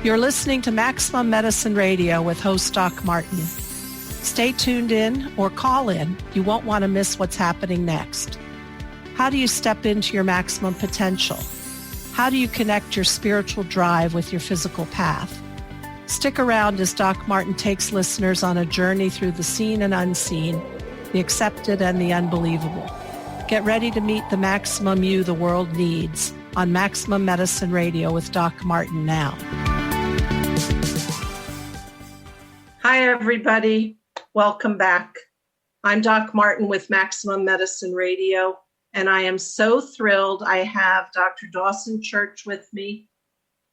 You're listening to Maximum Medicine Radio with host Doc Martin. Stay tuned in or call in. You won't want to miss what's happening next. How do you step into your maximum potential? How do you connect your spiritual drive with your physical path? Stick around as Doc Martin takes listeners on a journey through the seen and unseen, the accepted and the unbelievable. Get ready to meet the maximum you the world needs on Maximum Medicine Radio with Doc Martin now. Hi, everybody. Welcome back. I'm Doc Martin with Maximum Medicine Radio, and I am so thrilled I have Dr. Dawson Church with me.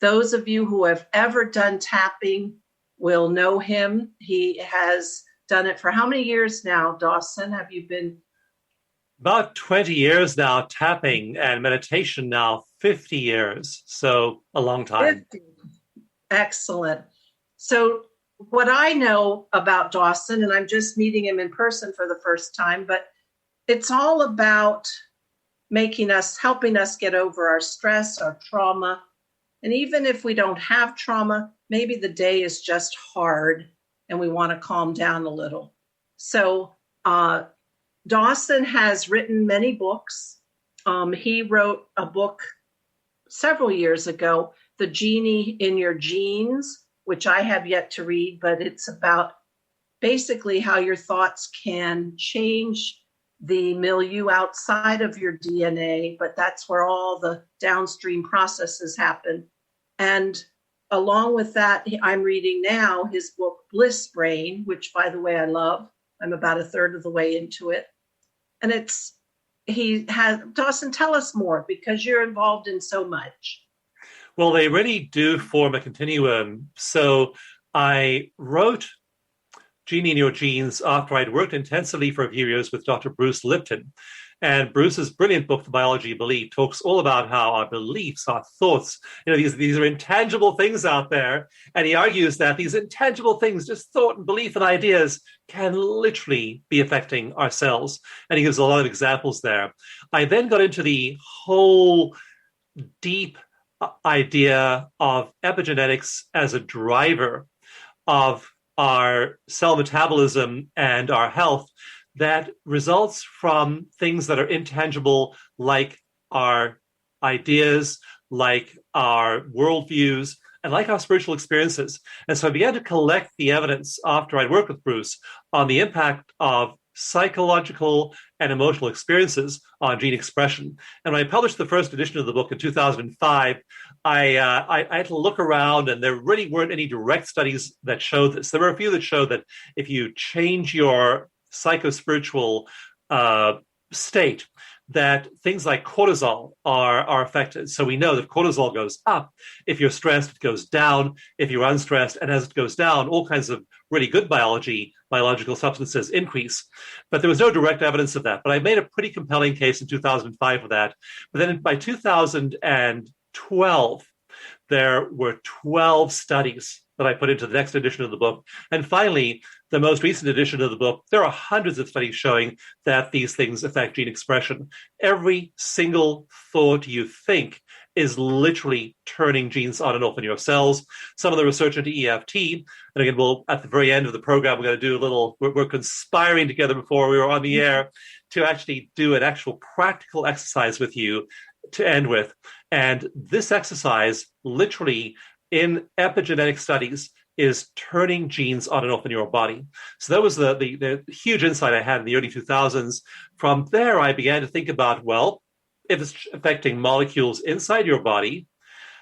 Those of you who have ever done tapping will know him. He has done it for how many years now, Dawson? Have you been? About 20 years now, tapping and meditation now, 50 years. So a long time. 50. Excellent. So what I know about Dawson, and I'm just meeting him in person for the first time, but it's all about helping us get over our stress, our trauma. And even if we don't have trauma, maybe the day is just hard and we want to calm down a little. So Dawson has written many books. He wrote a book several years ago, The Genie in Your Genes, which I have yet to read, but it's about basically how your thoughts can change the milieu outside of your DNA, but that's where all the downstream processes happen. And along with that, I'm reading now his book, Bliss Brain, which, by the way, I love. I'm about a third of the way into it. And Dawson, tell us more, because you're involved in so much. Well, they really do form a continuum. So I wrote Genie in Your Genes after I'd worked intensively for a few years with Dr. Bruce Lipton. And Bruce's brilliant book, The Biology of Belief, talks all about how our beliefs, our thoughts, these are intangible things out there. And he argues that these intangible things, just thought and belief and ideas, can literally be affecting ourselves. And he gives a lot of examples there. I then got into the whole deep idea of epigenetics as a driver of our cell metabolism and our health that results from things that are intangible, like our ideas, like our worldviews, and like our spiritual experiences. And so I began to collect the evidence after I'd worked with Bruce on the impact of psychological and emotional experiences on gene expression. And when I published the first edition of the book in 2005, I had to look around, and there really weren't any direct studies that showed this. There were a few that showed that if you change your psychospiritual state, that things like cortisol are affected. So we know that cortisol goes up. If you're stressed, it goes down. If you're unstressed, and as it goes down, all kinds of really good biological substances increase. But there was no direct evidence of that. But I made a pretty compelling case in 2005 for that. But then by 2012, there were 12 studies that I put into the next edition of the book. And finally, the most recent edition of the book, there are hundreds of studies showing that these things affect gene expression. Every single thought you think is literally turning genes on and off in your cells. Some of the research into EFT, and again, at the very end of the program, we're going to do we're conspiring together before we were on the air to actually do an actual practical exercise with you to end with. And this exercise, literally in epigenetic studies, is turning genes on and off in your body. So that was the huge insight I had in the early 2000s. From there, I began to think about, well, if it's affecting molecules inside your body,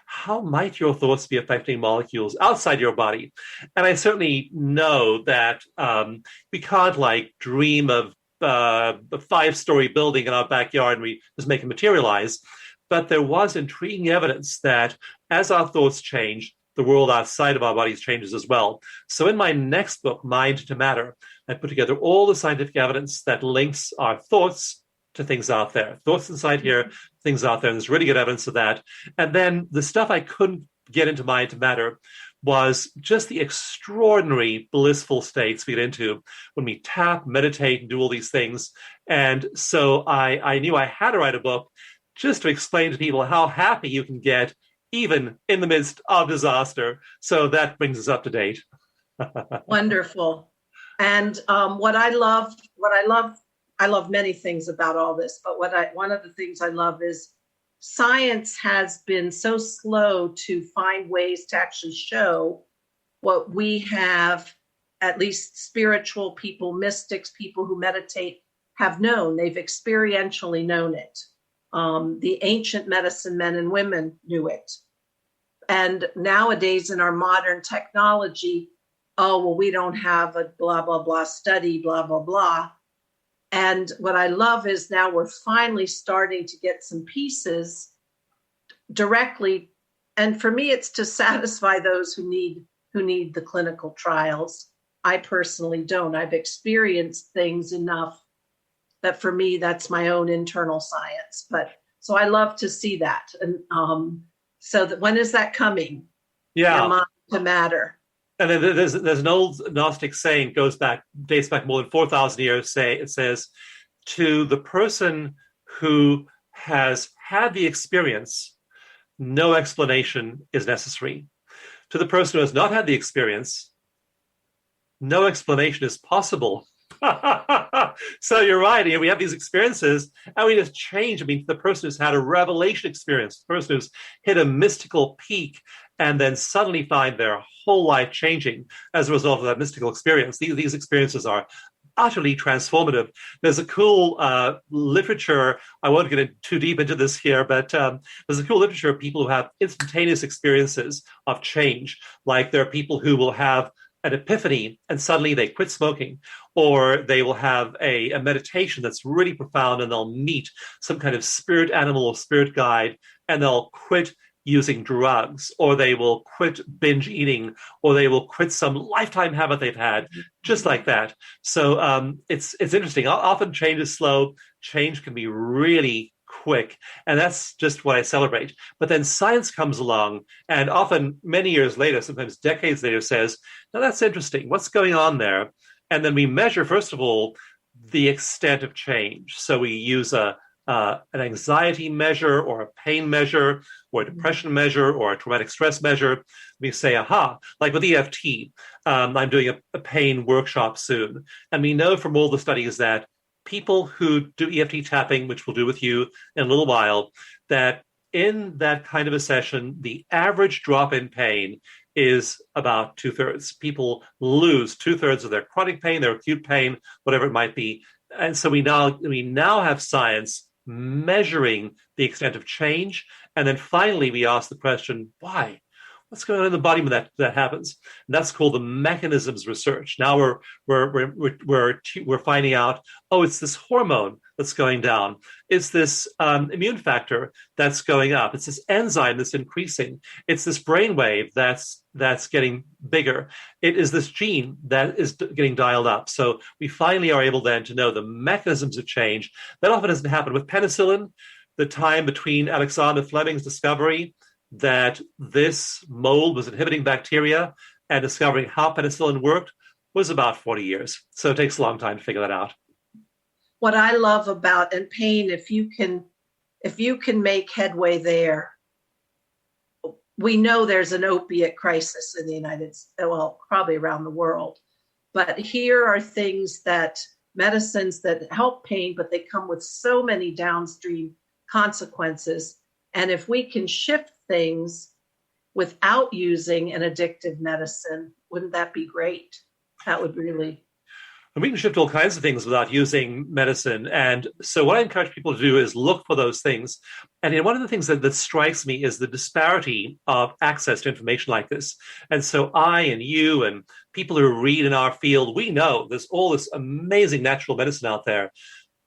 how might your thoughts be affecting molecules outside your body? And I certainly know that we can't dream of a 5-story building in our backyard and we just make it materialize. But there was intriguing evidence that as our thoughts change, the world outside of our bodies changes as well. So in my next book, Mind to Matter, I put together all the scientific evidence that links our thoughts to things out there. Thoughts inside here, things out there. And there's really good evidence of that. And then the stuff I couldn't get into Mind to Matter was just the extraordinary blissful states we get into when we tap, meditate, and do all these things. And so I knew I had to write a book just to explain to people how happy you can get even in the midst of disaster. So that brings us up to date. Wonderful. And I love many things about all this, but one of the things I love is science has been so slow to find ways to actually show what we have, at least spiritual people, mystics, people who meditate have known. They've experientially known it. The ancient medicine men and women knew it. And nowadays in our modern technology, oh, well, we don't have a blah, blah, blah study, blah, blah, blah. And what I love is now we're finally starting to get some pieces directly. And for me, it's to satisfy those who need the clinical trials. I personally don't. I've experienced things enough that for me, that's my own internal science. But so I love to see that. And when is that coming? Yeah. Mind to matter. And then there's an old Gnostic saying, dates back more than 4,000 years. It says, to the person who has had the experience, no explanation is necessary. To the person who has not had the experience, no explanation is possible. So you're right. We have these experiences and we just change. I mean, the person who's had a revelation experience, the person who's hit a mystical peak and then suddenly find their whole life changing as a result of that mystical experience. These experiences are utterly transformative. There's a cool literature. I won't get too deep into this here, but there's a cool literature of people who have instantaneous experiences of change. Like there are people who will have an epiphany and suddenly they quit smoking, or they will have a meditation that's really profound and they'll meet some kind of spirit animal or spirit guide and they'll quit using drugs, or they will quit binge eating, or they will quit some lifetime habit they've had, just like that. So it's interesting. Often change is slow. Change can be really quick, and that's just what I celebrate. But then science comes along, and often many years later, sometimes decades later, says, now that's interesting. What's going on there? And then we measure, first of all, the extent of change. So we use an anxiety measure or a pain measure or a depression measure or a traumatic stress measure. We say, aha, like with EFT, I'm doing a pain workshop soon. And we know from all the studies that people who do EFT tapping, which we'll do with you in a little while, that in that kind of a session, the average drop in pain is about 2/3. People lose 2/3 of their chronic pain, their acute pain, whatever it might be. And so we now have science measuring the extent of change. And then finally, we ask the question, why? What's going on in the body when that happens? And that's called the mechanisms research. Now we're finding out, oh, it's this hormone that's going down. It's this immune factor that's going up. It's this enzyme that's increasing. It's this brainwave that's getting bigger. It is this gene that is getting dialed up. So we finally are able then to know the mechanisms of change. That often doesn't happen with penicillin. The time between Alexander Fleming's discovery that this mold was inhibiting bacteria and discovering how penicillin worked was about 40 years. So it takes a long time to figure that out. What I love about and pain, if you can make headway there, we know there's an opiate crisis in the United States, well, probably around the world. But here are things medicines that help pain, but they come with so many downstream consequences. And if we can shift things without using an addictive medicine, wouldn't that be great? That would really. And we can shift all kinds of things without using medicine. And so what I encourage people to do is look for those things. And one of the things that strikes me is the disparity of access to information like this. And so I and you and people who read in our field, we know there's all this amazing natural medicine out there.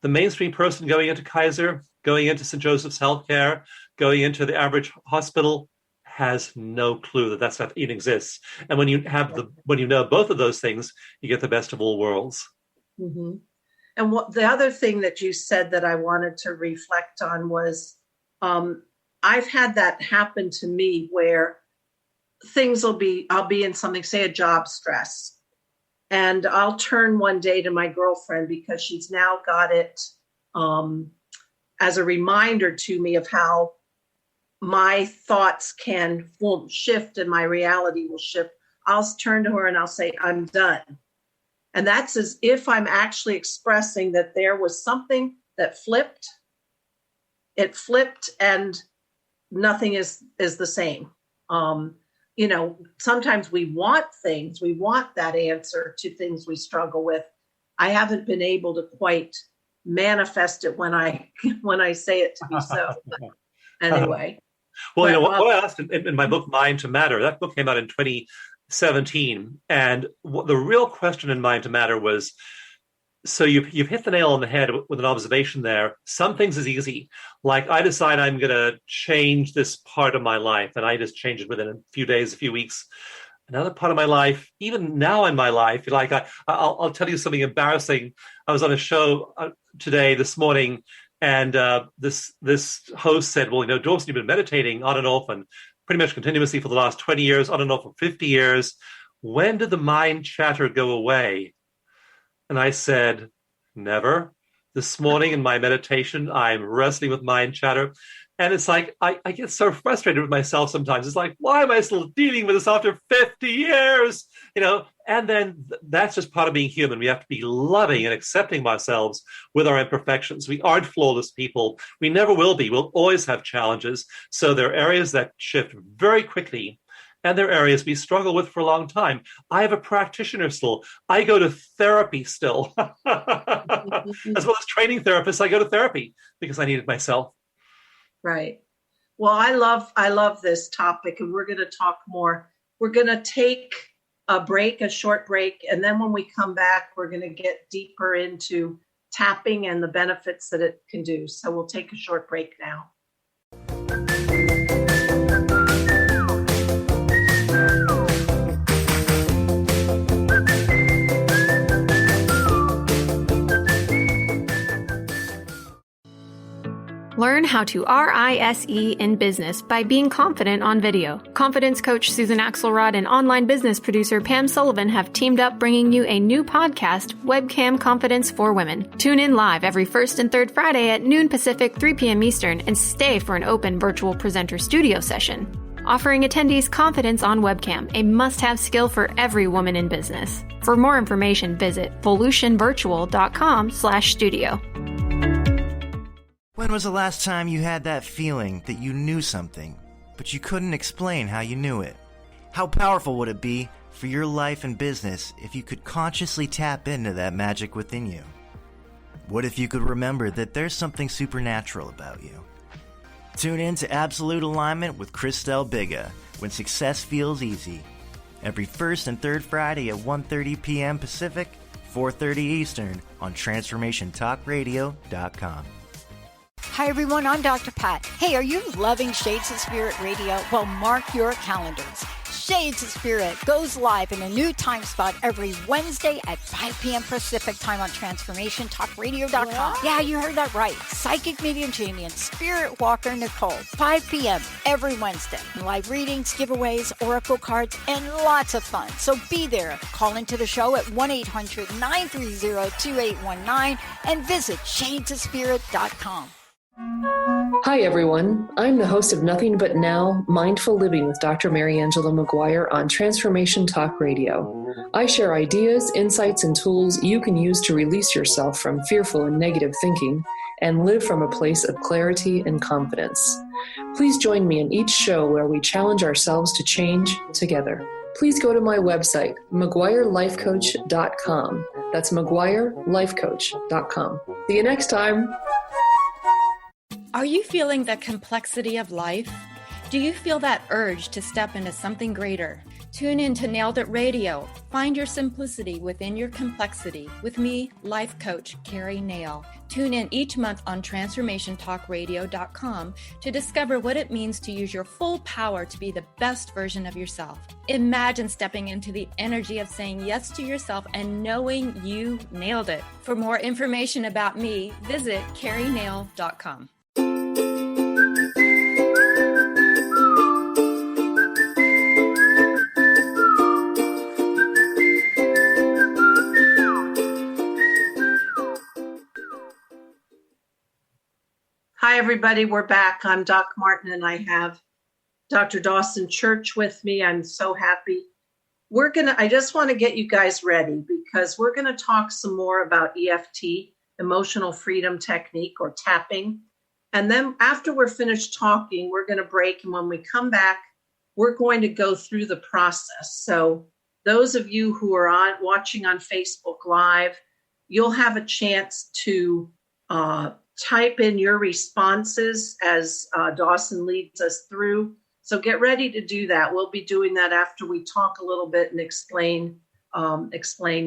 The mainstream person going into Kaiser, going into St. Joseph's Healthcare, going into the average hospital has no clue that stuff even exists. And when you know both of those things, you get the best of all worlds. Mm-hmm. And the other thing that you said that I wanted to reflect on was I've had that happen to me where I'll be in something, say a job stress. And I'll turn one day to my girlfriend because she's now got it as a reminder to me of how my thoughts will shift and my reality will shift, I'll turn to her and I'll say, I'm done. And that's as if I'm actually expressing that there was something that flipped. It flipped and nothing is the same. Sometimes we want things, we want that answer to things we struggle with. I haven't been able to quite manifest it when I say it to be so. Anyway. Well, what I asked in my book, Mind to Matter, that book came out in 2017. And the real question in Mind to Matter was, so you've hit the nail on the head with an observation there. Some things is easy. Like I decide I'm going to change this part of my life, and I just change it within a few days, a few weeks. Another part of my life, even now in my life, like I'll tell you something embarrassing. I was on a show this morning, and this host said, well, Dawson, you've been meditating on and off and pretty much continuously for the last 20 years, on and off for 50 years. When did the mind chatter go away? And I said, never. This morning in my meditation, I'm wrestling with mind chatter. And it's like, I get so frustrated with myself sometimes. It's like, why am I still dealing with this after 50 years? And then that's just part of being human. We have to be loving and accepting ourselves with our imperfections. We aren't flawless people. We never will be. We'll always have challenges. So there are areas that shift very quickly. And there are areas we struggle with for a long time. I have a practitioner still. I go to therapy still. As well as training therapists, I go to therapy because I need it myself. Right. Well, I love this topic, and we're going to talk more. We're going to take a short break. And then when we come back, we're going to get deeper into tapping and the benefits that it can do. So we'll take a short break now. Learn how to RISE in business by being confident on video. Confidence coach Susan Axelrod and online business producer Pam Sullivan have teamed up bringing you a new podcast, Webcam Confidence for Women. Tune in live every first and third Friday at noon Pacific, 3 p.m. Eastern, and stay for an open virtual presenter studio session. Offering attendees confidence on webcam, a must-have skill for every woman in business. For more information, visit volutionvirtual.com/studio. When was the last time you had that feeling that you knew something, but you couldn't explain how you knew it? How powerful would it be for your life and business if you could consciously tap into that magic within you? What if you could remember that there's something supernatural about you? Tune in to Absolute Alignment with Christelle Biga when success feels easy. Every first and third Friday at 1:30 p.m. Pacific, 4:30 Eastern on TransformationTalkRadio.com. Hi everyone, I'm Dr. Pat. Hey, are you loving Shades of Spirit Radio? Well, mark your calendars. Shades of Spirit goes live in a new time spot every Wednesday at 5 p.m. Pacific time on TransformationTalkRadio.com. What? Yeah, you heard that right. Psychic Medium Jamie and Spirit Walker Nicole, 5 p.m. every Wednesday. Live readings, giveaways, oracle cards, and lots of fun. So be there. Call into the show at 1-800-930-2819 and visit shadesofspirit.com. Hi, everyone. I'm the host of Nothing But Now, Mindful Living with Dr. Mary Angela McGuire on Transformation Talk Radio. I share ideas, insights, and tools you can use to release yourself from fearful and negative thinking and live from a place of clarity and confidence. Please join me in each show where we challenge ourselves to change together. Please go to my website, McGuireLifeCoach.com. That's McGuireLifeCoach.com. See you next time. Are you feeling the complexity of life? Do you feel that urge to step into something greater? Tune in to Nailed It Radio. Find your simplicity within your complexity with me, life coach Carrie Nail. Tune in each month on TransformationTalkRadio.com to discover what it means to use your full power to be the best version of yourself. Imagine stepping into the energy of saying yes to yourself and knowing you nailed it. For more information about me, visit CarrieNail.com. Hi, everybody. We're back. I'm Doc Martin, and I have Dr. Dawson Church with me. I'm so happy. I just want to get you guys ready because we're going to talk some more about EFT, emotional freedom technique, or tapping. And then after we're finished talking, we're going to break. And when we come back, we're going to go through the process. So those of you who are watching on Facebook Live, you'll have a chance to type in your responses as Dawson leads us through. So get ready to do that. We'll be doing that after we talk a little bit and explain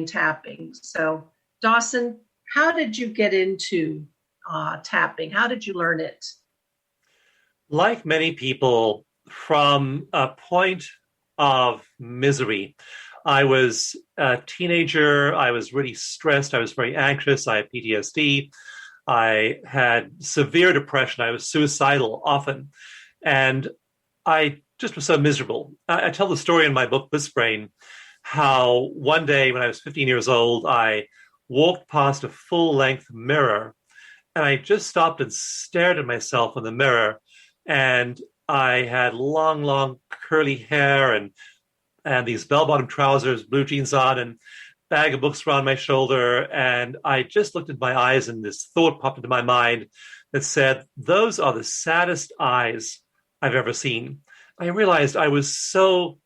tapping. So Dawson, how did you get into tapping? How did you learn it? Like many people, from a point of misery, I was a teenager. I was really stressed. I was very anxious. I had PTSD. I had severe depression. I was suicidal often. And I just was so miserable. I tell the story in my book, Bliss Brain, how one day when I was 15 years old, I walked past a full-length mirror, and I just stopped and stared at myself in the mirror. And I had long, long curly hair and these bell-bottom trousers, blue jeans on, and bag of books around my shoulder. And I just looked at my eyes, and this thought popped into my mind that said, those are the saddest eyes I've ever seen. I realized I was so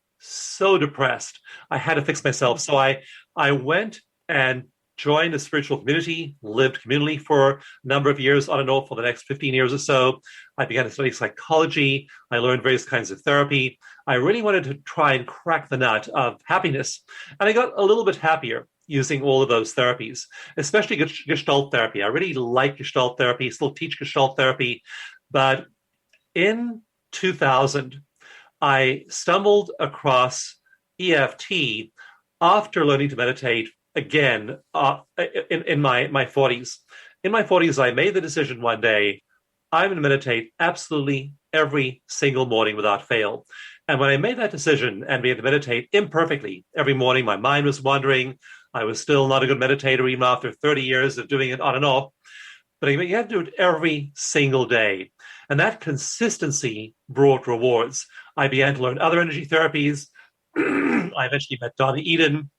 depressed. I had to fix myself. So I went and joined a spiritual community, lived communally for a number of years on and off for the next 15 years or so. I began to study psychology. I learned various kinds of therapy. I really wanted to try and crack the nut of happiness. And I got a little bit happier using all of those therapies, especially Gestalt therapy. I really like Gestalt therapy, still teach Gestalt therapy. But in 2000, I stumbled across EFT after learning to meditate again in my 40s. In my 40s, I made the decision one day, I'm going to meditate absolutely every single morning without fail. And when I made that decision and began to meditate imperfectly every morning, my mind was wandering. I was still not a good meditator even after 30 years of doing it on and off. But you have to do it every single day. And that consistency brought rewards. I began to learn other energy therapies. I eventually met Donna Eden,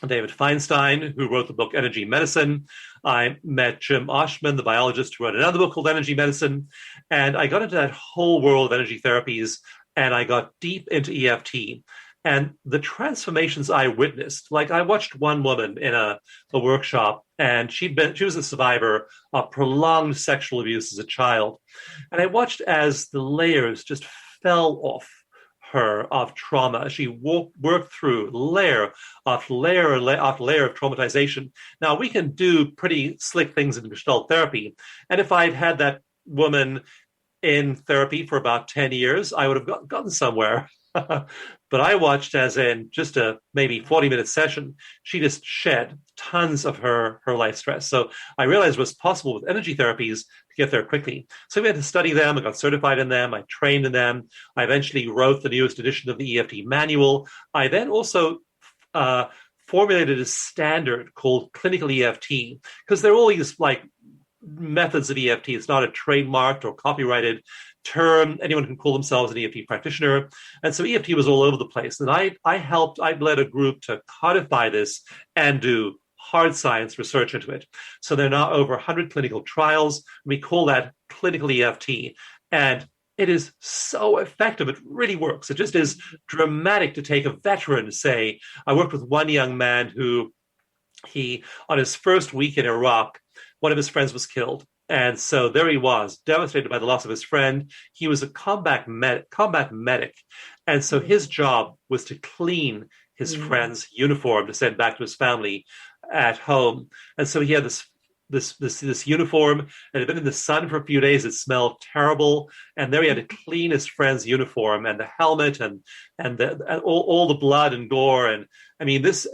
David Feinstein, who wrote the book Energy Medicine. I met Jim Oshman, the biologist, who wrote another book called Energy Medicine. And I got into that whole world of energy therapies, and I got deep into EFT. And the transformations I witnessed, like I watched one woman in a workshop, and she was a survivor of prolonged sexual abuse as a child. And I watched as the layers just fell off her of trauma. She worked through layer after layer after layer of traumatization. Now, we can do pretty slick things in Gestalt therapy. And if I'd had that woman in therapy for about 10 years, I would have gotten somewhere. But I watched as in just a maybe 40-minute session, she just shed tons of her life stress. So I realized it was possible with energy therapies to get there quickly. So we had to study them. I got certified in them. I trained in them. I eventually wrote the newest edition of the EFT manual. I then also formulated a standard called clinical EFT, because there are all these like methods of EFT. It's not a trademarked or copyrighted term. Anyone can call themselves an EFT practitioner. And so EFT was all over the place. And I led a group to codify this and do hard science research into it. So there are now over 100 clinical trials. We call that clinical EFT. And it is so effective. It really works. It just is dramatic to take a veteran, say. I worked with one young man who on his first week in Iraq, one of his friends was killed. And so there he was, devastated by the loss of his friend. He was a combat medic. And so his job was to clean his friend's uniform to send back to his family at home. And so he had this uniform, and it had been in the sun for a few days. It smelled terrible. And there he had to clean his friend's uniform and the helmet and all the blood and gore. And I mean, this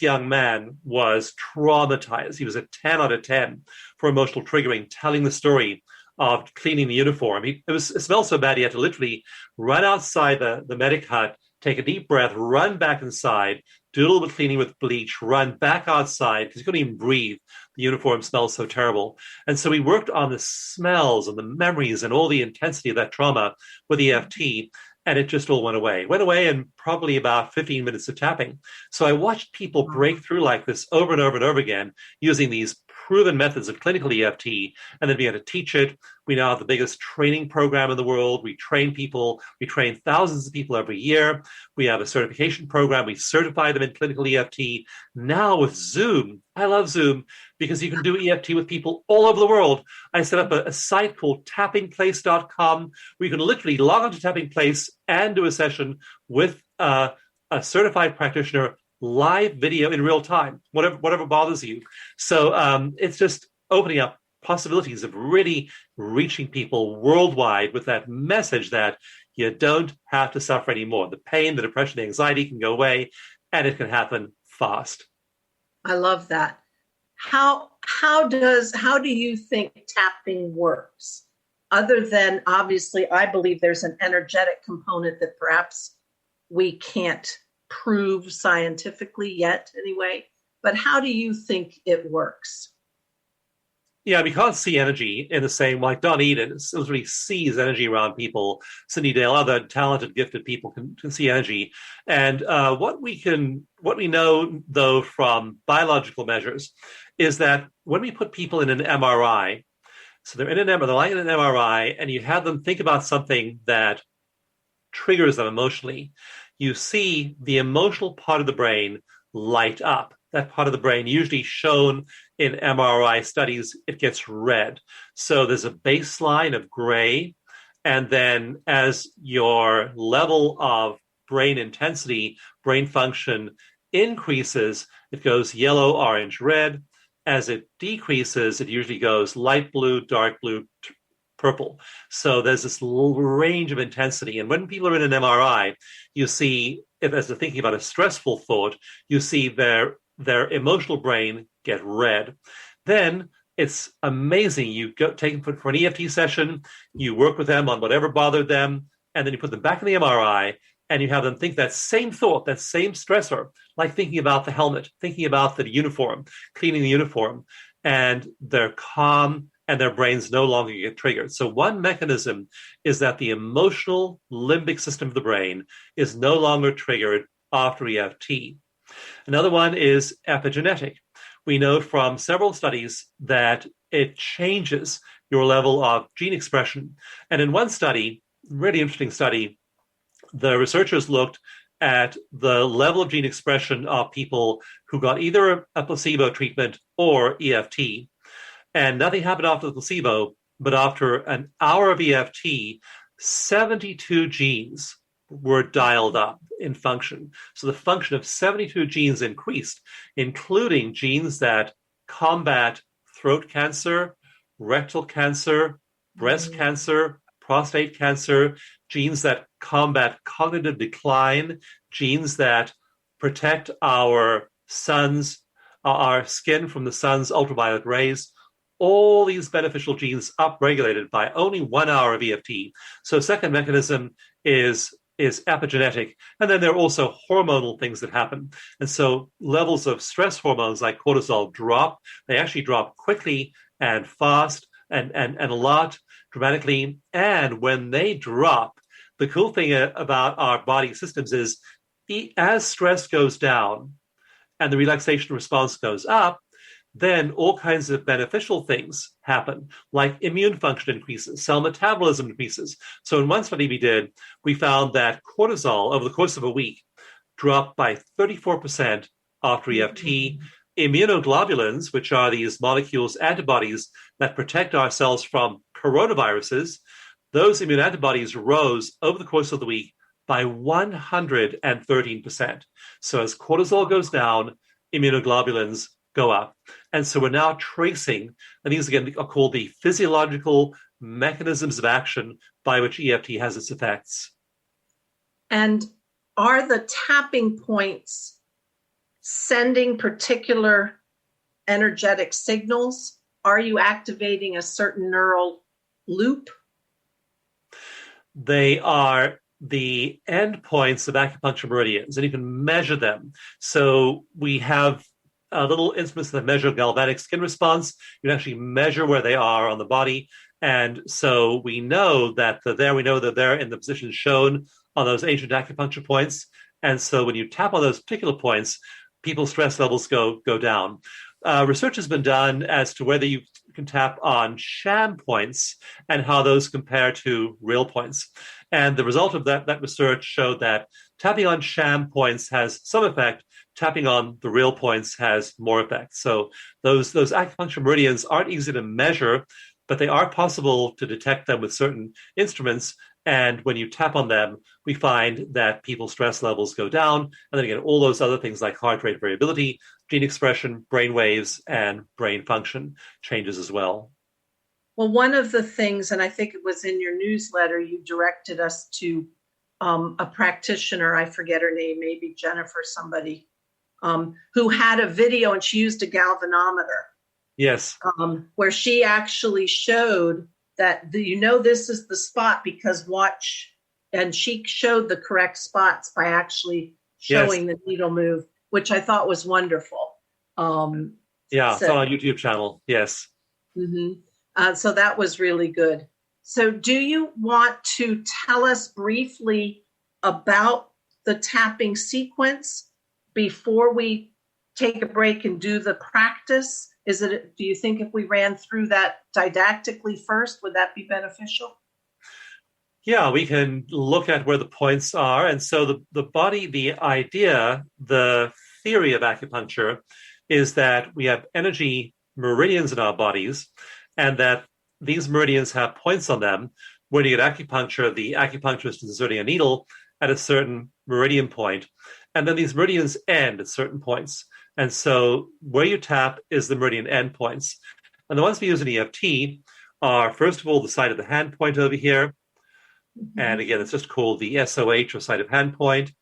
young man was traumatized. He was a 10 out of 10 for emotional triggering, telling the story of cleaning the uniform. It smelled so bad he had to literally run outside the medic hut, take a deep breath, run back inside, do a little bit of cleaning with bleach, run back outside because you couldn't even breathe. The uniform smells so terrible. And so we worked on the smells and the memories and all the intensity of that trauma with EFT, and it just all went away. It went away in probably about 15 minutes of tapping. So I watched people break through like this over and over and over again using these proven methods of clinical EFT, and then began to teach it. We now have the biggest training program in the world. We train people. We train thousands of people every year. We have a certification program. We certify them in clinical EFT. Now with Zoom, I love Zoom because you can do EFT with people all over the world. I set up a site called tappingplace.com where you can literally log onto Tapping Place and do a session with a certified practitioner, live video in real time, whatever bothers you. So it's just opening up possibilities of really reaching people worldwide with that message that you don't have to suffer anymore. The pain, the depression, the anxiety can go away, and it can happen fast. I love that. How do you think tapping works? Other than, obviously, I believe there's an energetic component that perhaps we can't prove scientifically yet anyway, but how do you think it works? Yeah, we can't see energy in the same, like Don Eden literally sees energy around people. Cindy Dale, other talented, gifted people can see energy. And what we know, though, from biological measures is that when we put people in an MRI, so they're lying in an MRI, and you have them think about something that triggers them emotionally, you see the emotional part of the brain light up. That part of the brain, usually shown in MRI studies, it gets red. So there's a baseline of gray, and then as your level of brain intensity, brain function increases, it goes yellow, orange, red. As it decreases, it usually goes light blue, dark blue, purple. So there's this little range of intensity. And when people are in an MRI, you see, as they're thinking about a stressful thought, you see their emotional brain get red. Then it's amazing. You take them for an EFT session, you work with them on whatever bothered them, and then you put them back in the MRI, and you have them think that same thought, that same stressor, like thinking about the helmet, thinking about the uniform, cleaning the uniform, and they're calm and their brains no longer get triggered. So one mechanism is that the emotional limbic system of the brain is no longer triggered after EFT. Another one is epigenetic. We know from several studies that it changes your level of gene expression. And in one study, really interesting study, the researchers looked at the level of gene expression of people who got either a placebo treatment or EFT. And nothing happened after the placebo, but after an hour of EFT, 72 genes were dialed up in function. So the function of 72 genes increased, including genes that combat throat cancer, rectal cancer, breast cancer, prostate cancer, genes that combat cognitive decline, genes that protect our skin from the sun's ultraviolet rays. All these beneficial genes upregulated by only 1 hour of EFT. So second mechanism is epigenetic. And then there are also hormonal things that happen. And so levels of stress hormones like cortisol drop. They actually drop quickly and fast and a lot dramatically. And when they drop, the cool thing about our body systems is as stress goes down and the relaxation response goes up, then all kinds of beneficial things happen, like immune function increases, cell metabolism increases. So in one study we did, we found that cortisol over the course of a week dropped by 34% after EFT. Immunoglobulins, which are these molecules, antibodies that protect our cells from coronaviruses, those immune antibodies rose over the course of the week by 113%. So as cortisol goes down, immunoglobulins go up. And so we're now tracing, and these again are called the physiological mechanisms of action by which EFT has its effects. And are the tapping points sending particular energetic signals? Are you activating a certain neural loop? They are the endpoints of acupuncture meridians, and you can measure them. So we have little instruments that measure galvanic skin response. You can actually measure where they are on the body. And so we know that they're in the position shown on those ancient acupuncture points. And so when you tap on those particular points, people's stress levels go down. Research has been done as to whether you can tap on sham points and how those compare to real points. And the result of that research showed that tapping on sham points has some effect. Tapping on the real points has more effect. So those acupuncture meridians aren't easy to measure, but they are possible to detect them with certain instruments. And when you tap on them, we find that people's stress levels go down. And then again, all those other things like heart rate variability, gene expression, brain waves, and brain function changes as well. Well, one of the things, and I think it was in your newsletter, you directed us to a practitioner, I forget her name, maybe Jennifer, somebody, who had a video and she used a galvanometer. Yes. Where she actually showed that, this is the spot because watch, and she showed the correct spots by actually showing the needle move, which I thought was wonderful. It's on our YouTube channel. Yes. Mm-hmm. So that was really good. So do you want to tell us briefly about the tapping sequence before we take a break and do the practice? Do you think if we ran through that didactically first, would that be beneficial? Yeah, we can look at where the points are. And so the body, the idea, the theory of acupuncture is that we have energy meridians in our bodies, and that these meridians have points on them. When you get acupuncture, the acupuncturist is inserting a needle at a certain meridian point, and then these meridians end at certain points. And so where you tap is the meridian endpoints. And the ones we use in EFT are, first of all, the side of the hand point over here. Mm-hmm. And again, it's just called the SOH, or side of hand point.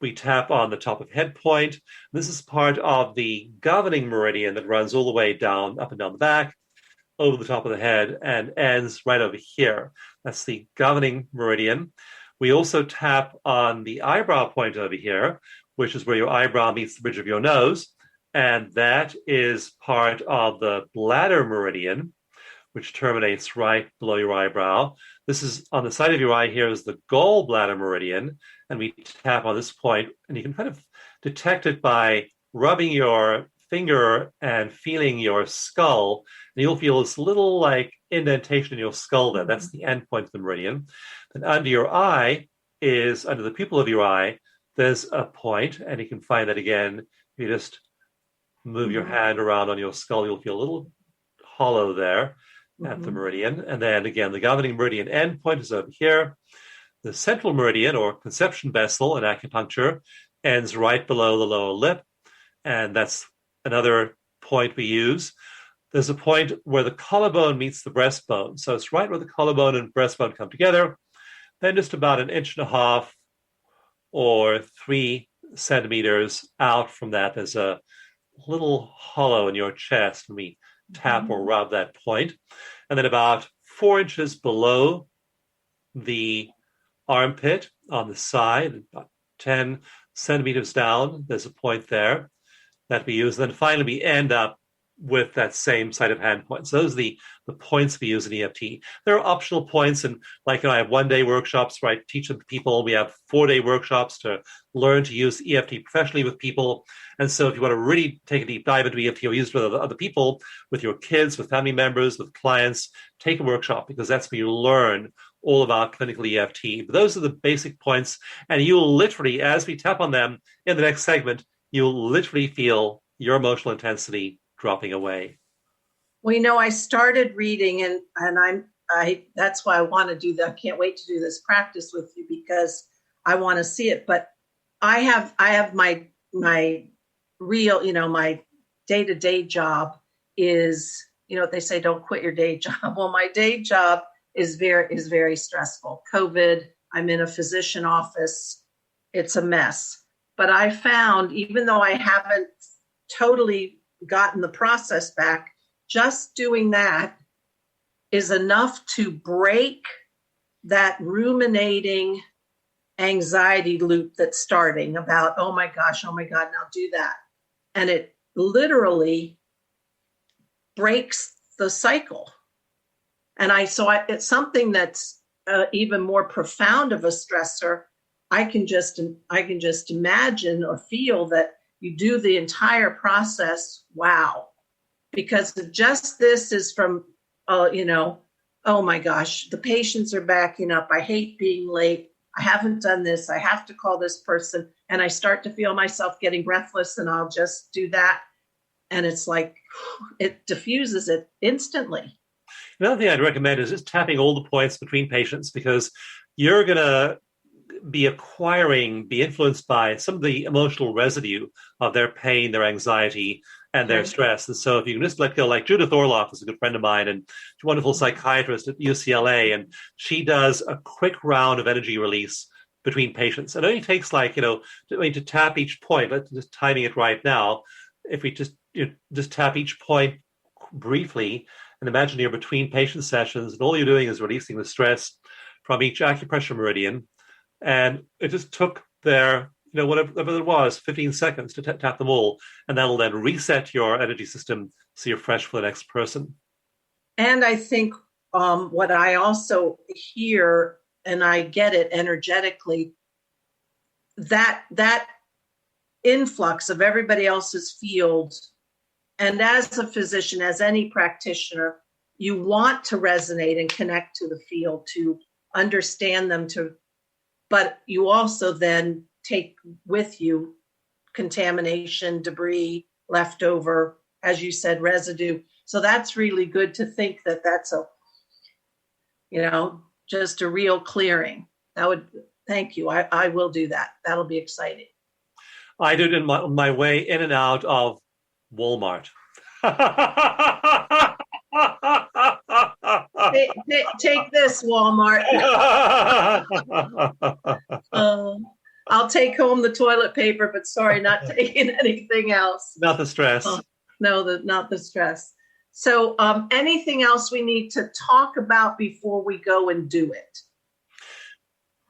We tap on the top of head point. This is part of the governing meridian that runs all the way down, up and down the back, over the top of the head, and ends right over here. That's the governing meridian. We also tap on the eyebrow point over here, which is where your eyebrow meets the bridge of your nose. And that is part of the bladder meridian, which terminates right below your eyebrow. This is on the side of your eye here is the gallbladder meridian. And we tap on this point, and you can kind of detect it by rubbing your finger and feeling your skull. And you'll feel this little like indentation in your skull there. That's the end point of the meridian. And under your eye is, under the pupil of your eye, there's a point, and you can find that again. If you just move your hand around on your skull, you'll feel a little hollow there at the meridian. And then again, the governing meridian end point is over here. The central meridian, or conception vessel in acupuncture, ends right below the lower lip. And that's another point we use. There's a point where the collarbone meets the breastbone. So it's right where the collarbone and breastbone come together. Then just about 1.5 inches or 3 centimeters out from that, there's a little hollow in your chest, and we tap or rub that point. And then about 4 inches below the armpit on the side, about 10 centimeters down, there's a point there that we use. And then finally, we end up with that same side of hand point. So those are the points we use in EFT. There are optional points, and I have 1-day workshops where I teach them to people. We have 4-day workshops to learn to use EFT professionally with people. And so if you want to really take a deep dive into EFT or use it with other people, with your kids, with family members, with clients, take a workshop, because that's where you learn all about clinical EFT. But those are the basic points, and you'll literally, as we tap on them in the next segment, you'll literally feel your emotional intensity dropping away. Well, I started reading, and I that's why I want to do that. I can't wait to do this practice with you, because I want to see it. But I have my real, my day-to-day job is, they say, don't quit your day job. Well, my day job is very stressful. COVID, I'm in a physician office. It's a mess. But I found, even though I haven't totally gotten the process back, just doing that is enough to break that ruminating anxiety loop that's starting about, oh my gosh, now do that. And it literally breaks the cycle. And it's something that's even more profound of a stressor. I can just imagine or feel that you do the entire process. Wow. Because just this is from, oh my gosh, the patients are backing up. I hate being late. I haven't done this. I have to call this person. And I start to feel myself getting breathless, and I'll just do that. And it's like, it diffuses it instantly. Another thing I'd recommend is just tapping all the points between patients, because you're going to be influenced by some of the emotional residue of their pain, their anxiety, and their stress. And so if you can just let go, like Judith Orloff is a good friend of mine and she's a wonderful psychiatrist at UCLA, and she does a quick round of energy release between patients. It only takes to tap each point. Let's just timing it right now. If we just tap each point briefly and imagine you're between patient sessions, and all you're doing is releasing the stress from each acupressure meridian. And it just took their, whatever it was, 15 seconds to tap them all. And that'll then reset your energy system so you're fresh for the next person. And I think what I also hear, and I get it energetically, that influx of everybody else's field, and as a physician, as any practitioner, you want to resonate and connect to the field, to understand them, but you also then take with you contamination, debris, leftover, as you said, residue. So that's really good to think that that's just a real clearing. Thank you. I will do that. That'll be exciting. I did it in my way in and out of Walmart. Take this, Walmart. I'll take home the toilet paper, but sorry, not taking anything else. Not the stress. Not the stress. So anything else we need to talk about before we go and do it?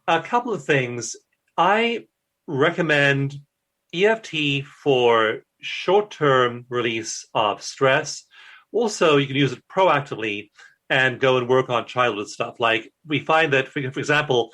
A couple of things. I recommend EFT for short-term release of stress. Also, you can use it proactively and go and work on childhood stuff. Like we find that, for example,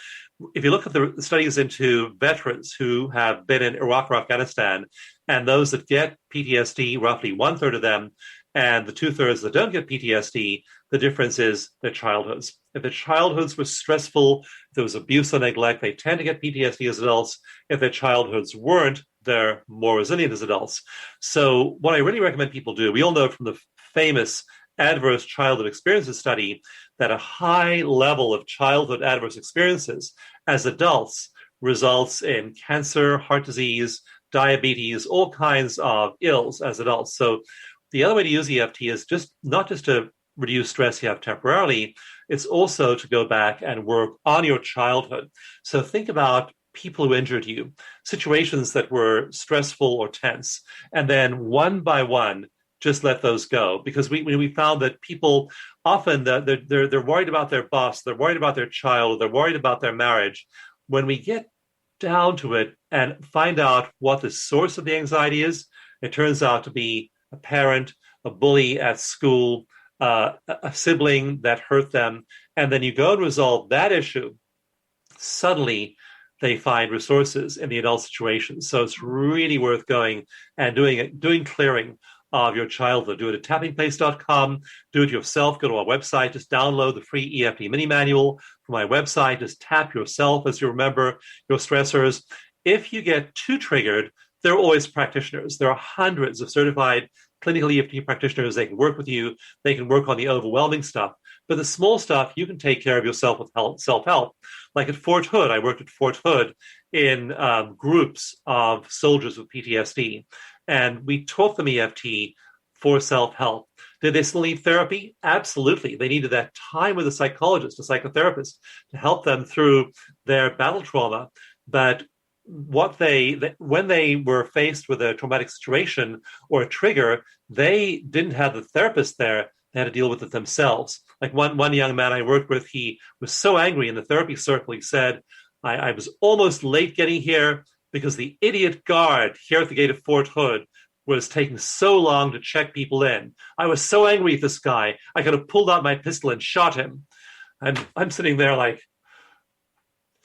if you look at the studies into veterans who have been in Iraq or Afghanistan, and those that get PTSD, roughly 1/3 of them, and the 2/3 that don't get PTSD, the difference is their childhoods. If their childhoods were stressful, if there was abuse or neglect, they tend to get PTSD as adults. If their childhoods weren't, they're more resilient as adults. So what I really recommend people do, we all know from the famous adverse childhood experiences study that a high level of childhood adverse experiences as adults results in cancer, heart disease, diabetes, all kinds of ills as adults. So the other way to use EFT is not just to reduce stress you have temporarily, it's also to go back and work on your childhood. So think about people who injured you, situations that were stressful or tense, and then one by one, just let those go. Because we found that people often, they're worried about their boss, they're worried about their child, they're worried about their marriage. When we get down to it and find out what the source of the anxiety is, it turns out to be a parent, a bully at school, a sibling that hurt them. And then you go and resolve that issue. Suddenly, they find resources in the adult situation. So it's really worth going and doing clearing of your childhood. Do it at tappingplace.com. Do it yourself. Go to our website. Just download the free EFT mini manual from my website. Just tap yourself as you remember your stressors. If you get too triggered, there are always practitioners. There are hundreds of certified clinical EFT practitioners. They can work with you. They can work on the overwhelming stuff. But the small stuff, you can take care of yourself with self-help. Like at Fort Hood, I worked at Fort Hood in groups of soldiers with PTSD. And we taught them EFT for self-help. Did they still need therapy? Absolutely. They needed that time with a psychologist, a psychotherapist, to help them through their battle trauma. But when they were faced with a traumatic situation or a trigger, they didn't have the therapist there. They had to deal with it themselves. Like one young man I worked with, he was so angry in the therapy circle, he said, I was almost late getting here because the idiot guard here at the gate of Fort Hood was taking so long to check people in. I was so angry at this guy, I could have pulled out my pistol and shot him. And I'm sitting there like,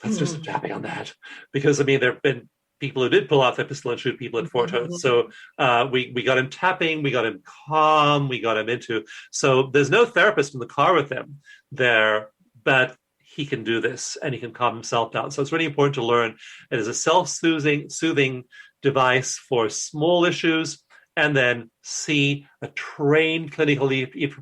let's do some tapping on that. Because, I mean, there have been people who did pull out their pistol and shoot people at Fort Hood. So we got him tapping, we got him calm, we got him into... So there's no therapist in the car with him there, but he can do this and he can calm himself down. So it's really important to learn it is a self-soothing device for small issues, and then see a trained clinical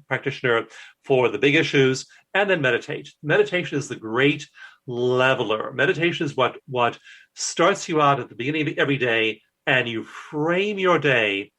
practitioner for the big issues, and then meditate. Meditation is the great leveler. Meditation is what starts you out at the beginning of every day, and you frame your day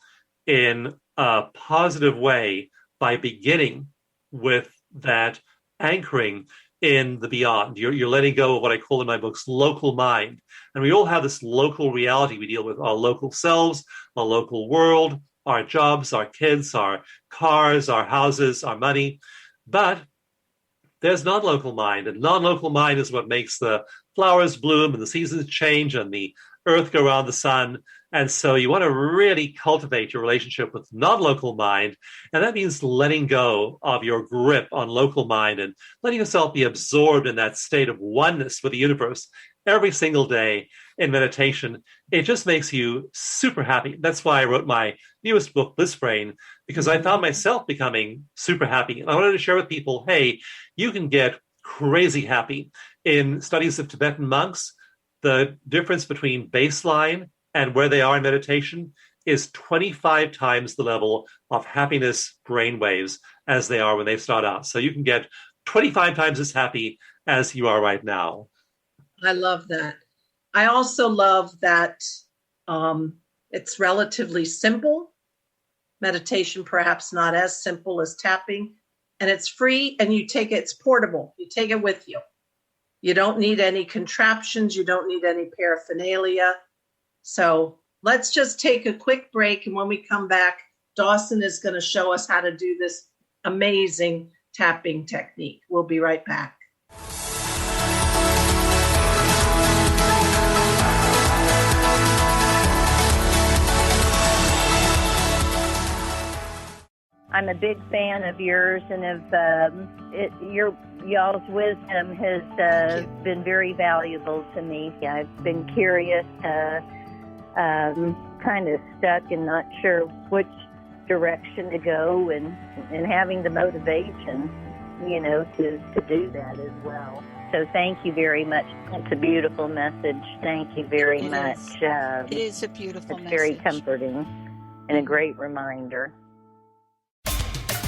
in a positive way by beginning with that anchoring in the beyond. You're letting go of what I call in my books local mind. And we all have this local reality. We deal with our local selves, our local world, our jobs, our kids, our cars, our houses, our money. But there's non-local mind, and non-local mind is what makes the flowers bloom and the seasons change and the earth go around the sun. And so you want to really cultivate your relationship with non-local mind, and that means letting go of your grip on local mind and letting yourself be absorbed in that state of oneness with the universe every single day in meditation. It just makes you super happy. That's why I wrote my newest book, Bliss Brain, because I found myself becoming super happy. And I wanted to share with people, hey, you can get crazy happy. In studies of Tibetan monks, the difference between baseline and where they are in meditation is 25 times the level of happiness brainwaves as they are when they start out. So you can get 25 times as happy as you are right now. I love that. I also love that it's relatively simple. Meditation, perhaps not as simple as tapping, and it's free, and it's portable. You take it with you. You don't need any contraptions. You don't need any paraphernalia. So let's just take a quick break. And when we come back, Dawson is going to show us how to do this amazing tapping technique. We'll be right back. I'm a big fan of yours, and of y'all's wisdom has been very valuable to me. I've been curious, kind of stuck and not sure which direction to go, and having the motivation, to do that as well. So thank you very much. It's a beautiful message. Thank you very much. It is a beautiful message. It's very comforting and a great reminder.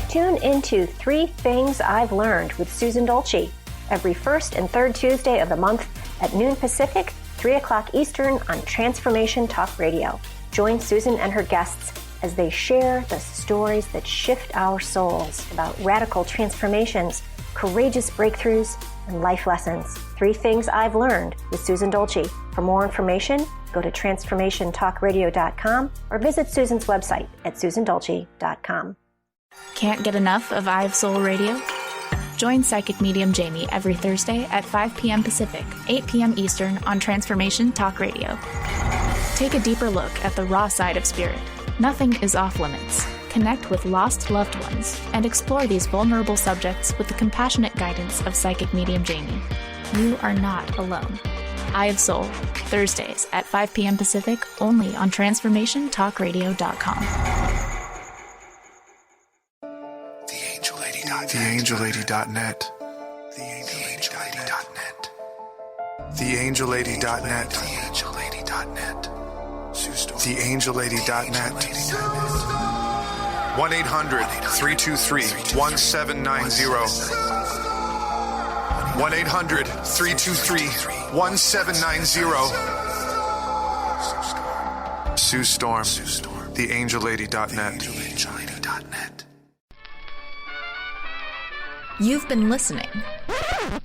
Tune into 3 Things I've Learned with Susan Dolce every first and third Tuesday of the month at noon Pacific, 3 o'clock Eastern on Transformation Talk Radio. Join Susan and her guests as they share the stories that shift our souls about radical transformations, courageous breakthroughs, and life lessons. 3 Things I've Learned with Susan Dolce. For more information, go to transformationtalkradio.com or visit Susan's website at susandolce.com. Can't get enough of I Have Soul Radio? Join Psychic Medium Jamie every Thursday at 5 p.m. Pacific, 8 p.m. Eastern on Transformation Talk Radio. Take a deeper look at the raw side of spirit. Nothing is off limits. Connect with lost loved ones and explore these vulnerable subjects with the compassionate guidance of Psychic Medium Jamie. You are not alone. I Have Soul, Thursdays at 5 p.m. Pacific, only on TransformationTalkRadio.com. TheAngelLady.net. TheAngelLady.net. TheAngelLady.net. 1-800-323-1790. 1-800-323-1790. Sue Storm. TheAngelLady.net. You've been listening,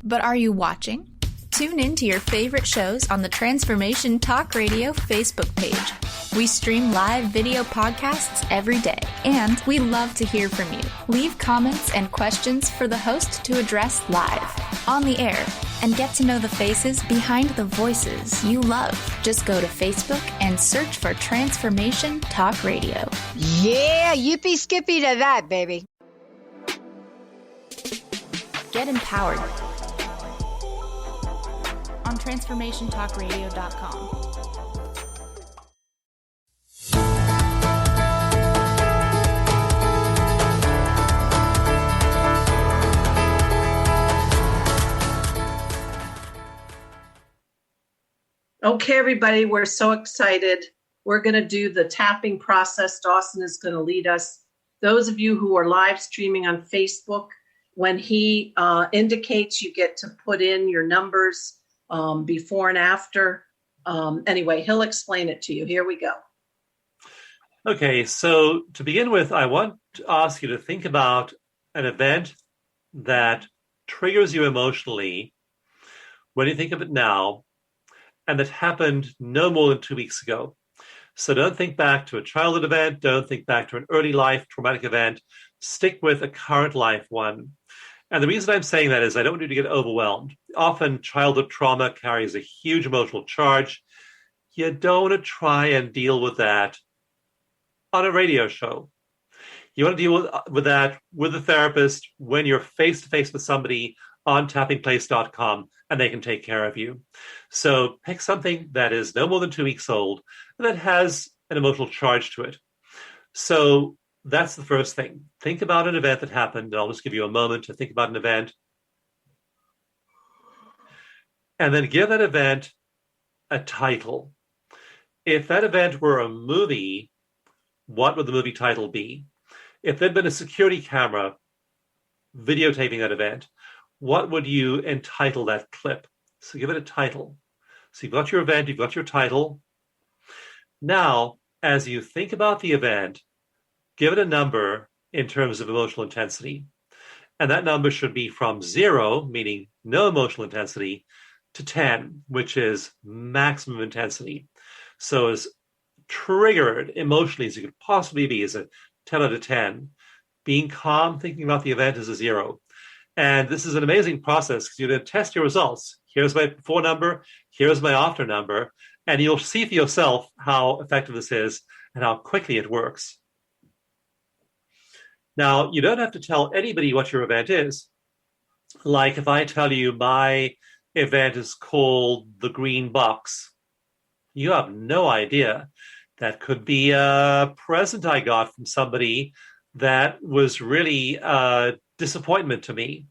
but are you watching? Tune in to your favorite shows on the Transformation Talk Radio Facebook page. We stream live video podcasts every day, and we love to hear from you. Leave comments and questions for the host to address live, on the air, and get to know the faces behind the voices you love. Just go to Facebook and search for Transformation Talk Radio. Yeah, yippee skippy to that, baby. Get empowered on transformationtalkradio.com. Okay, everybody, we're so excited. We're going to do the tapping process. Dawson is going to lead us. Those of you who are live streaming on Facebook, when he indicates, you get to put in your numbers before and after. Anyway, he'll explain it to you. Here we go. Okay, so to begin with, I want to ask you to think about an event that triggers you emotionally when you think of it now, and that happened no more than 2 weeks ago. So don't think back to a childhood event. Don't think back to an early life traumatic event. Stick with a current life one. And the reason I'm saying that is I don't want you to get overwhelmed. Often childhood trauma carries a huge emotional charge. You don't want to try and deal with that on a radio show. You want to deal with that with a therapist when you're face-to-face with somebody on tappingplace.com, and they can take care of you. So pick something that is no more than 2 weeks old and that has an emotional charge to it. So that's the first thing. Think about an event that happened, and I'll just give you a moment to think about an event. And then give that event a title. If that event were a movie, what would the movie title be? If there'd been a security camera videotaping that event, what would you entitle that clip? So give it a title. So you've got your event, you've got your title. Now, as you think about the event, give it a number in terms of emotional intensity. And that number should be from 0, meaning no emotional intensity, to 10, which is maximum intensity. So as triggered emotionally as you could possibly be is a 10 out of 10. Being calm, thinking about the event is a 0. And this is an amazing process because you're going to test your results. Here's my before number, here's my after number, and you'll see for yourself how effective this is and how quickly it works. Now, you don't have to tell anybody what your event is. Like if I tell you my event is called the Green Box, you have no idea. That could be a present I got from somebody that was really a disappointment to me.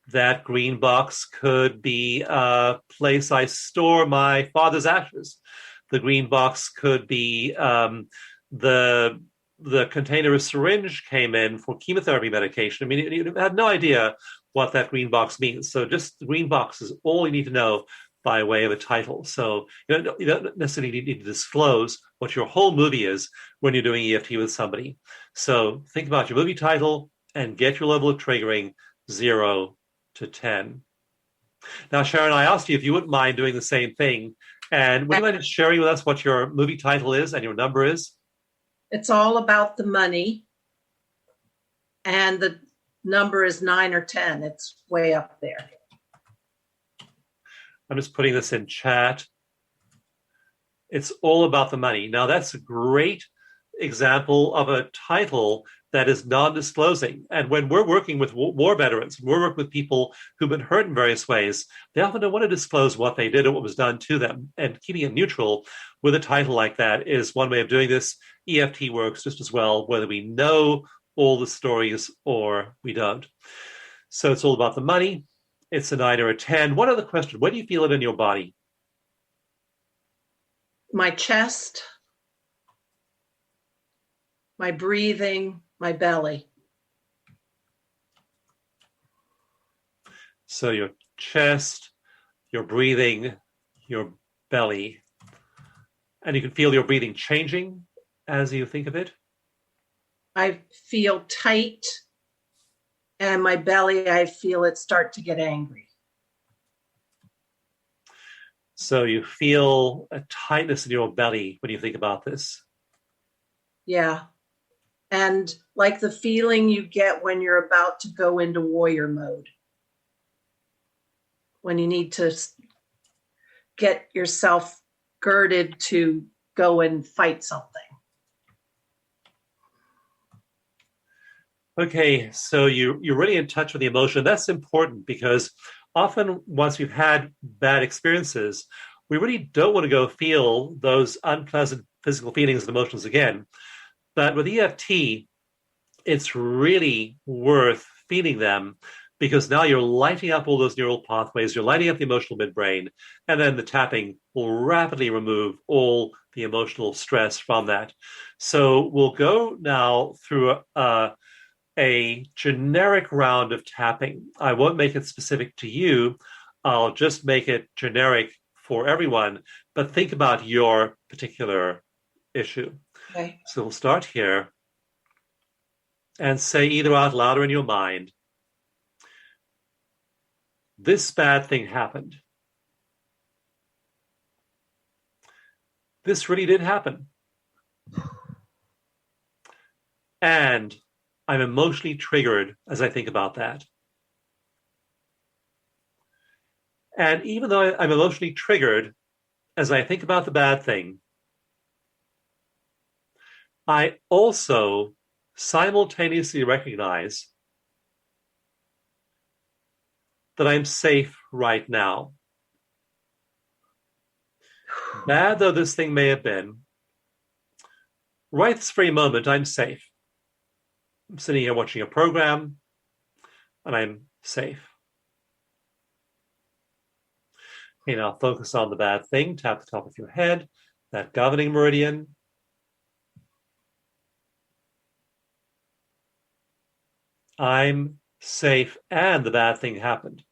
That green box could be a place I store my father's ashes. The green box could be the container of syringe came in for chemotherapy medication. I mean, you had no idea what that green box means. So just the green box is all you need to know by way of a title. So you don't necessarily need to disclose what your whole movie is when you're doing EFT with somebody. So think about your movie title and get your level of triggering 0 to 10. Now, Sharon, I asked you if you wouldn't mind doing the same thing. And would you mind sharing with us what your movie title is and your number is? It's all about the money. And the number is 9 or 10. It's way up there. I'm just putting this in chat. It's all about the money. Now, that's a great example of a title that is non-disclosing. And when we're working with war veterans, we're working with people who've been hurt in various ways, they often don't want to disclose what they did or what was done to them. And keeping it neutral with a title like that is one way of doing this. EFT works just as well, whether we know all the stories or we don't. So it's all about the money. It's a 9 or a 10. One other question. Where do you feel it in your body? My chest, my breathing, my belly. So your chest, your breathing, your belly. And you can feel your breathing changing as you think of it? I feel tight, and my belly, I feel it start to get angry. So you feel a tightness in your belly when you think about this? Yeah. And like the feeling you get when you're about to go into warrior mode. when you need to get yourself girded to go and fight something. Okay, so you're really in touch with the emotion. That's important because often once we've had bad experiences, we really don't want to go feel those unpleasant physical feelings and emotions again. But with EFT, it's really worth feeling them because now you're lighting up all those neural pathways, you're lighting up the emotional midbrain, and then the tapping will rapidly remove all the emotional stress from that. So we'll go now through a generic round of tapping. I won't make it specific to you. I'll just make it generic for everyone, but think about your particular issue. Okay. So we'll start here and say either out loud or in your mind, this bad thing happened. This really did happen. And I'm emotionally triggered as I think about that. And even though I'm emotionally triggered as I think about the bad thing, I also simultaneously recognize that I'm safe right now. Bad though this thing may have been, right this very moment, I'm safe. I'm sitting here watching a program, and I'm safe. Okay, now focus on the bad thing. Tap the top of your head, that governing meridian. I'm safe, and the bad thing happened.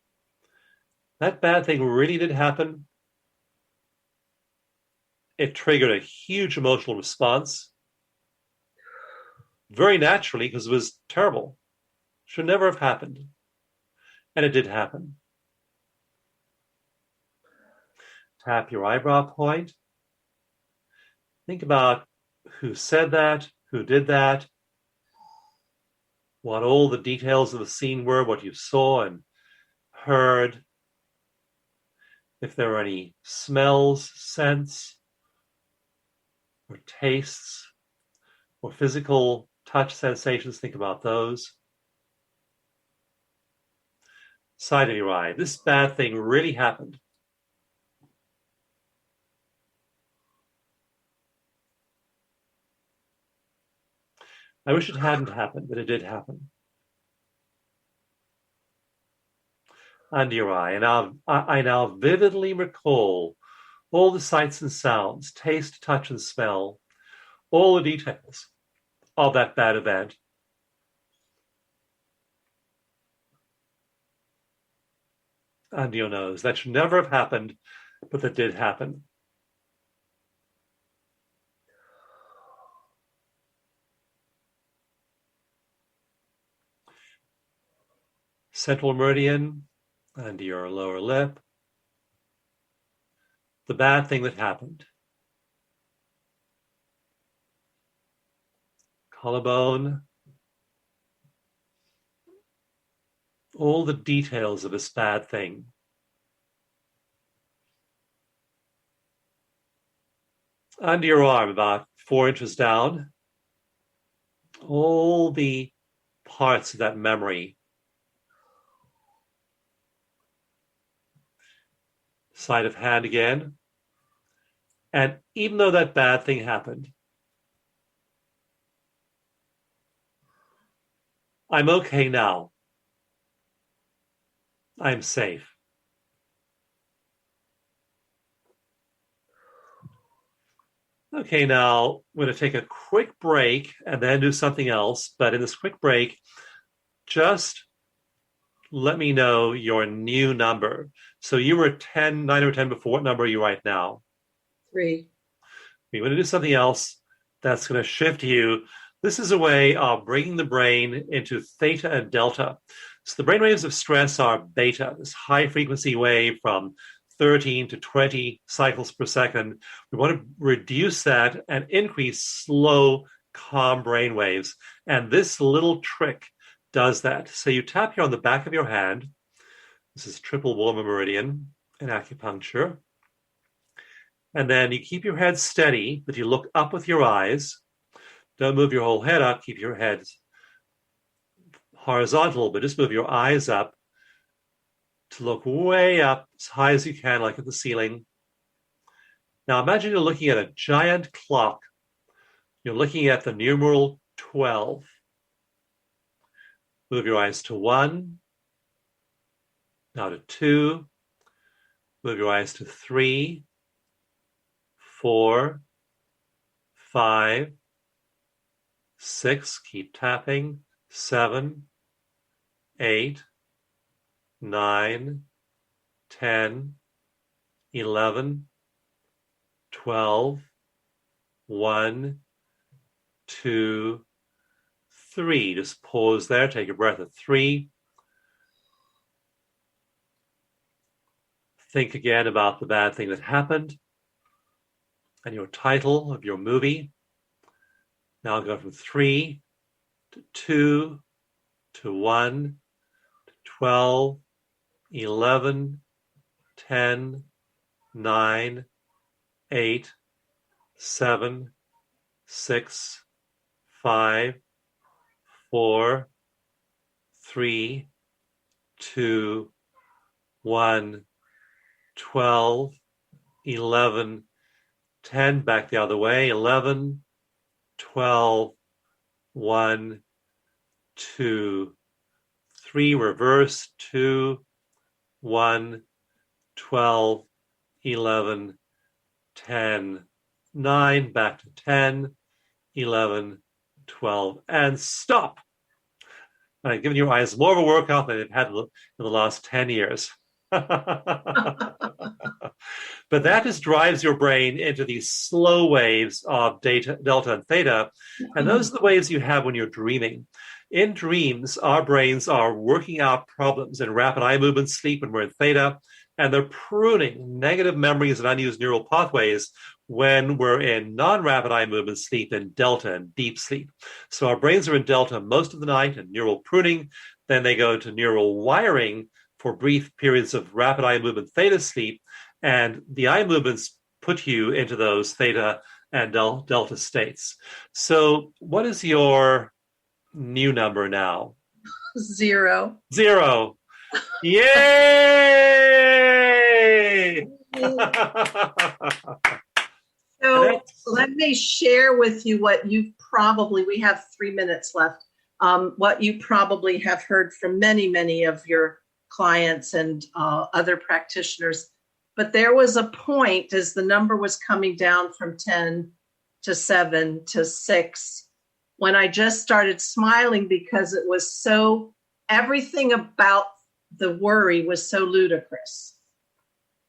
That bad thing really did happen. It triggered a huge emotional response. Very naturally, because it was terrible. Should never have happened. And it did happen. Tap your eyebrow point. Think about who said that, who did that, what all the details of the scene were, what you saw and heard. If there were any smells, scents, or tastes, or physical touch sensations, think about those. Side of your eye. This bad thing really happened. I wish it hadn't happened, but it did happen. Under your eye. And I now vividly recall all the sights and sounds, taste, touch, and smell, all the details of that bad event. Under your nose. That should never have happened, but that did happen. Central meridian, under your lower lip. The bad thing that happened. Collarbone. All the details of this bad thing. Under your arm, about 4 inches down, all the parts of that memory. Side of hand again. And even though that bad thing happened, I'm okay now. I'm safe. Okay, now we're going to take a quick break and then do something else. But in this quick break, just let me know your new number. So you were 10, 9 or 10 before. What number are you right now? 3. We want to do something else that's going to shift you. This is a way of bringing the brain into theta and delta. So the brain waves of stress are beta, this high frequency wave from 13 to 20 cycles per second. We want to reduce that and increase slow, calm brain waves. And this little trick does that. So you tap here on the back of your hand, This is triple warmer meridian in acupuncture. And then you keep your head steady, but you look up with your eyes. Don't move your whole head up. Keep your head horizontal, but just move your eyes up to look way up as high as you can, like at the ceiling. Now imagine you're looking at a giant clock. You're looking at the numeral 12. Move your eyes to 1, now to 2. Move your eyes to 3, 4, 5, 6. Keep tapping. 7, 8, 9, 10, 11, 12, 1, 2, 3. Just pause there. Take a breath at 3. Think again about the bad thing that happened and your title of your movie. Now go from 3 to 2 to 1 to 12, 11, 10, 9, 8, 7, 6, 5, 4, 3, 2, 1, 12, 11, 10, back the other way, 11, 12, 1, 2, 3, reverse, 2, 1, 12, 11, 10, 9, back to 10, 11, 12, and stop. And I've given your eyes more of a workout than they've had in the last 10 years. But that just drives your brain into these slow waves of delta and theta. And those are the waves you have when you're dreaming. In dreams, our brains are working out problems in rapid eye movement sleep when we're in theta, and they're pruning negative memories and unused neural pathways when we're in non-rapid eye movement sleep in delta and deep sleep. So our brains are in delta most of the night and neural pruning. Then they go to neural wiring for brief periods of rapid eye movement theta sleep. And the eye movements put you into those theta and delta states. So what is your new number now? 0. 0. Yay! So let me share with you what we have 3 minutes left, what you probably have heard from many, many of your clients and other practitioners. But there was a point as the number was coming down from 10 to 7 to 6 when I just started smiling because it was so, everything about the worry was so ludicrous.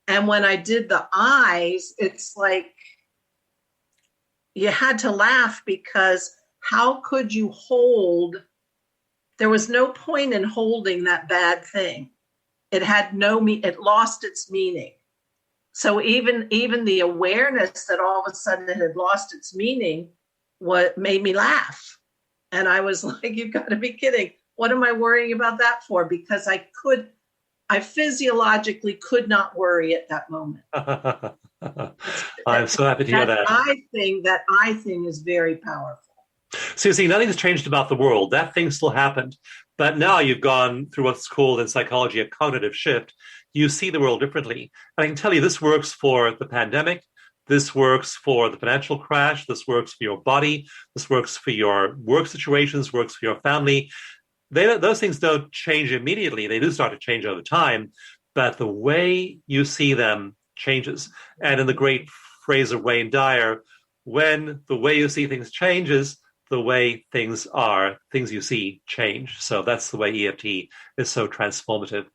And when I did the eyes, it's like you had to laugh because how could you hold? There was no point in holding that bad thing. It had it lost its meaning. So even the awareness that all of a sudden it had lost its meaning what made me laugh. And I was like, you've got to be kidding. What am I worrying about that for? Because I physiologically could not worry at that moment. I'm so happy to hear that. That I thing is very powerful. So you see, nothing's changed about the world. That thing still happened. But now you've gone through what's called in psychology a cognitive shift. You see the world differently. And I can tell you this works for the pandemic. This works for the financial crash. This works for your body. This works for your work situations, works for your family. Those things don't change immediately. They do start to change over time. But the way you see them changes. And in the great phrase of Wayne Dyer, when the way you see things changes, the way things are, things you see change. So that's the way EFT is so transformative.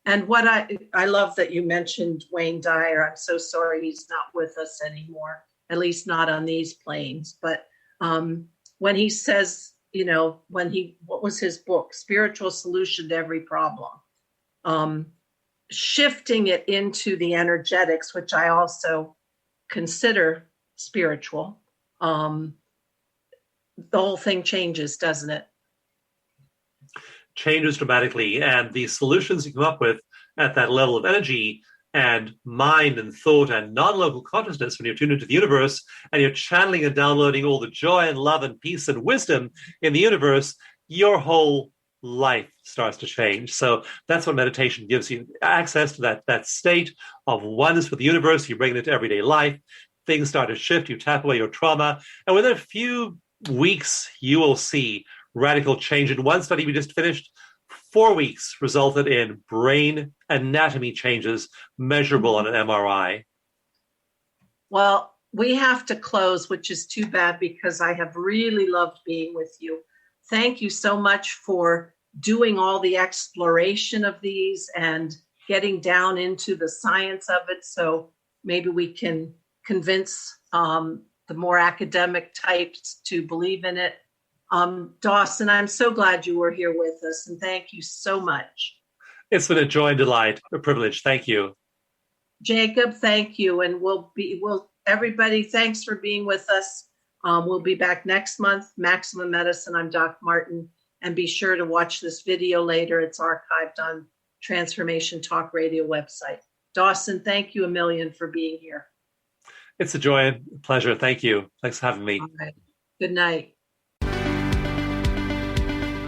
And what I love that you mentioned Wayne Dyer. I'm so sorry he's not with us anymore, at least not on these planes. But when he says, what was his book? Spiritual Solution to Every Problem. Shifting it into the energetics, which I also consider spiritual. The whole thing changes, doesn't it? changes dramatically. And the solutions you come up with at that level of energy and mind and thought and non-local consciousness, when you're tuned into the universe and you're channeling and downloading all the joy and love and peace and wisdom in the universe, your whole life starts to change. So that's what meditation gives you, access to that state of oneness with the universe. You bring it into everyday life. Things start to shift. You tap away your trauma. And within a few weeks, you will see radical change. In one study we just finished, 4 weeks resulted in brain anatomy changes measurable on an MRI. Well, we have to close, which is too bad because I have really loved being with you. Thank you so much for doing all the exploration of these and getting down into the science of it. So maybe we can convince the more academic types to believe in it. Dawson, I'm so glad you were here with us, and thank you so much. It's been a joy and delight, a privilege. Thank you. Jacob, thank you. And everybody, thanks for being with us. We'll be back next month. Maximum Medicine. I'm Doc Martin. And be sure to watch this video later. It's archived on Transformation Talk Radio website. Dawson, thank you a million for being here. It's a joy and pleasure. Thank you. Thanks for having me. All right. Good night.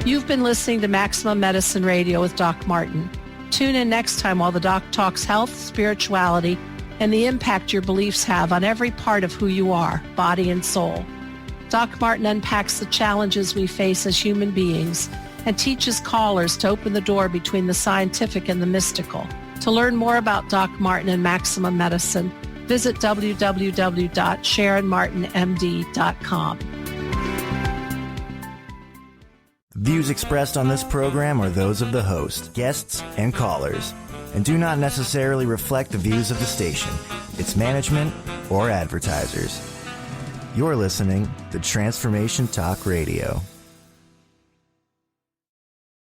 You've been listening to Maximum Medicine Radio with Doc Martin. Tune in next time while the doc talks health, spirituality, and the impact your beliefs have on every part of who you are, body and soul. Doc Martin unpacks the challenges we face as human beings and teaches callers to open the door between the scientific and the mystical. To learn more about Doc Martin and Maximum Medicine, visit www.sharonmartinmd.com. Views expressed on this program are those of the host, guests, and callers, and do not necessarily reflect the views of the station, its management, or advertisers. You're listening to Transformation Talk Radio.